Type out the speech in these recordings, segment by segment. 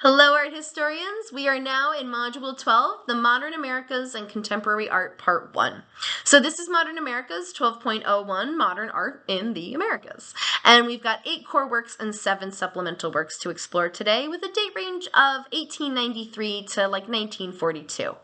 Hello, art historians. We are now in Module 12, the Modern Americas and Contemporary Art, Part 1. So this is Modern Americas 12.01, Modern Art in the Americas. And we've got 8 core works and 7 supplemental works to explore today with a date range of 1893 to like 1942.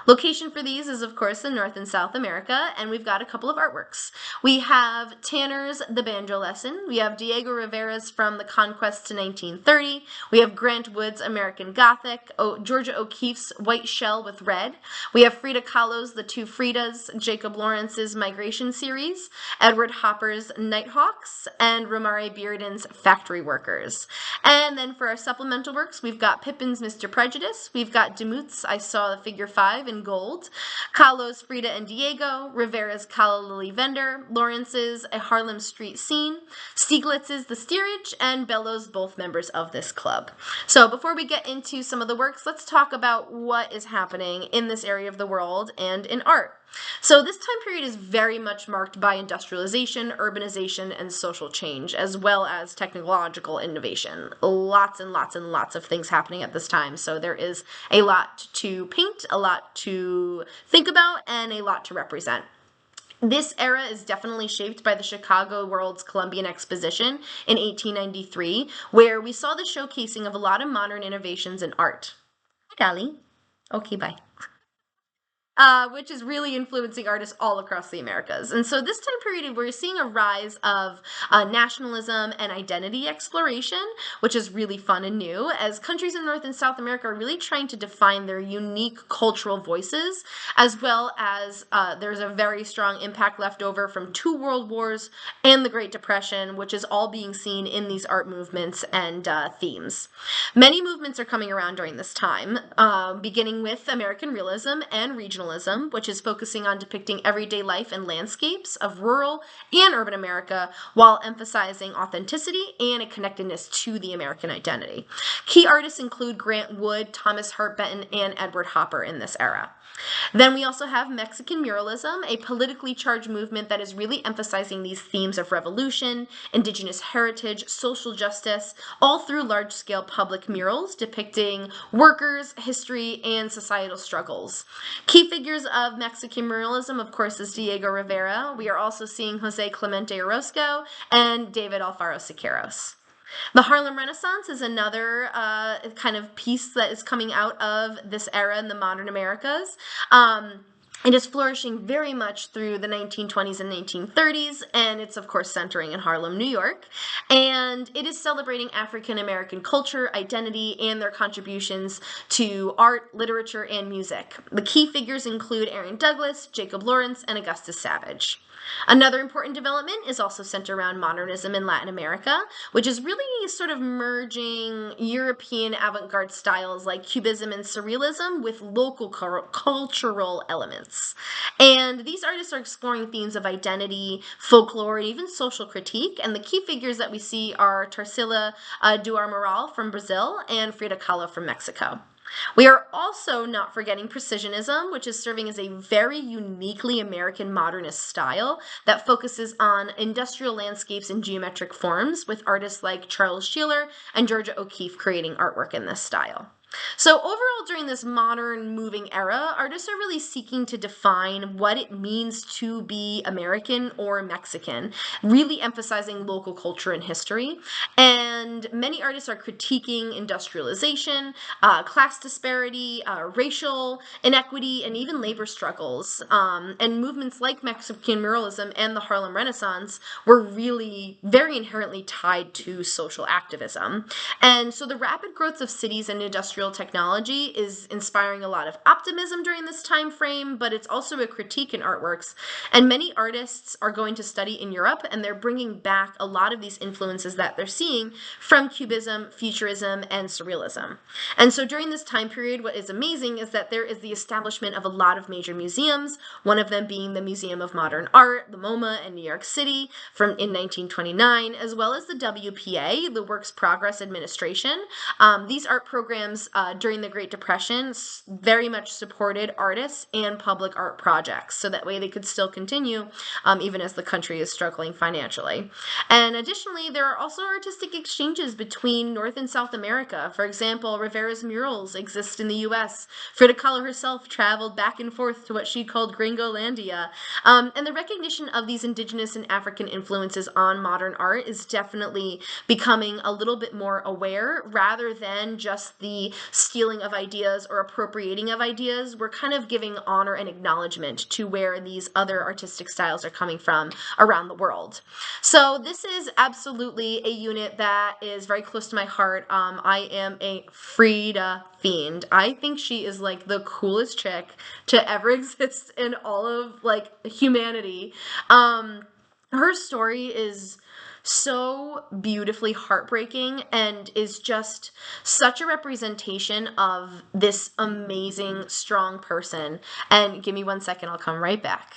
Location for these is, of course, in North and South America, and we've got a couple of artworks. We have Tanner's The Banjo Lesson. We have Diego Rivera's From the Conquest to 1930. We have Grant Wood's American Gothic, Georgia O'Keeffe's White Shell with Red. We have Frida Kahlo's The Two Fridas, Jacob Lawrence's Migration Series, Edward Hopper's Nighthawks, and Romare Bearden's Factory Workers. And then for our supplemental works, we've got Pippin's Mr. Prejudice. We've got Demuth's I Saw the Figure 5 in gold, Kahlo's Frida and Diego, Rivera's Calla Lily Vendor, Lawrence's A Harlem Street Scene, Stieglitz's The Steerage, and Bellows, both members of this club. So before we get into some of the works, let's talk about what is happening in this area of the world and in art. So this time period is very much marked by industrialization, urbanization, and social change, as well as technological innovation. Lots and lots and lots of things happening at this time. So there is a lot to paint, a lot to think about, and a lot to represent. This era is definitely shaped by the Chicago World's Columbian Exposition in 1893, where we saw the showcasing of a lot of modern innovations in art. Hi, Dolly. Okay, bye. Which is really influencing artists all across the Americas. And so this time period, we're seeing a rise of nationalism and identity exploration, which is really fun and new, as countries in North and South America are really trying to define their unique cultural voices, as well as there's a very strong impact left over from 2 world wars and the Great Depression, which is all being seen in these art movements and themes. Many movements are coming around during this time, beginning with American realism and regionalism, which is focusing on depicting everyday life and landscapes of rural and urban America while emphasizing authenticity and a connectedness to the American identity. Key artists include Grant Wood, Thomas Hart Benton, and Edward Hopper in this era. Then we also have Mexican muralism, a politically charged movement that is really emphasizing these themes of revolution, indigenous heritage, social justice, all through large-scale public murals depicting workers, history, and societal struggles. Key figures of Mexican muralism, of course, is Diego Rivera. We are also seeing Jose Clemente Orozco and David Alfaro Siqueiros. The Harlem Renaissance is another kind of piece that is coming out of this era in the modern Americas. It is flourishing very much through the 1920s and 1930s, and it's, of course, centering in Harlem, New York. And it is celebrating African American culture, identity, and their contributions to art, literature, and music. The key figures include Aaron Douglas, Jacob Lawrence, and Augustus Savage. Another important development is also centered around modernism in Latin America, which is really sort of merging European avant-garde styles like Cubism and Surrealism with local cultural elements. And these artists are exploring themes of identity, folklore, and even social critique. And the key figures that we see are Tarsila do Amaral from Brazil and Frida Kahlo from Mexico. We are also not forgetting Precisionism, which is serving as a very uniquely American modernist style that focuses on industrial landscapes and geometric forms, with artists like Charles Sheeler and Georgia O'Keeffe creating artwork in this style. So overall, during this modern moving era, artists are really seeking to define what it means to be American or Mexican, really emphasizing local culture and history. And many artists are critiquing industrialization, class disparity, racial inequity, and even labor struggles. And movements like Mexican muralism and the Harlem Renaissance were really very inherently tied to social activism. And so the rapid growth of cities and industrial technology is inspiring a lot of optimism during this time frame, but it's also a critique in artworks. And many artists are going to study in Europe, and they're bringing back a lot of these influences that they're seeing from Cubism, Futurism, and Surrealism. And so during this time period, what is amazing is that there is the establishment of a lot of major museums, one of them being the Museum of Modern Art, the MoMA in New York City in 1929, as well as the WPA, the Works Progress Administration. These art programs unions during the Great Depression very much supported artists and public art projects, so that way they could still continue even as the country is struggling financially. And additionally, there are also artistic exchanges between North and South America. For example, Rivera's murals exist in the U.S. Frida Kahlo herself traveled back and forth to what she called Gringolandia. And the recognition of these indigenous and African influences on modern art is definitely becoming a little bit more aware, rather than just the stealing of ideas or appropriating of ideas. We're kind of giving honor and acknowledgement to where these other artistic styles are coming from around the world. So this is absolutely a unit that is very close to my heart. I am a Frida fiend. I think she is like the coolest chick to ever exist in all of like humanity. Her story is so beautifully heartbreaking and is just such a representation of this amazing, strong person. And give me 1 second, I'll come right back.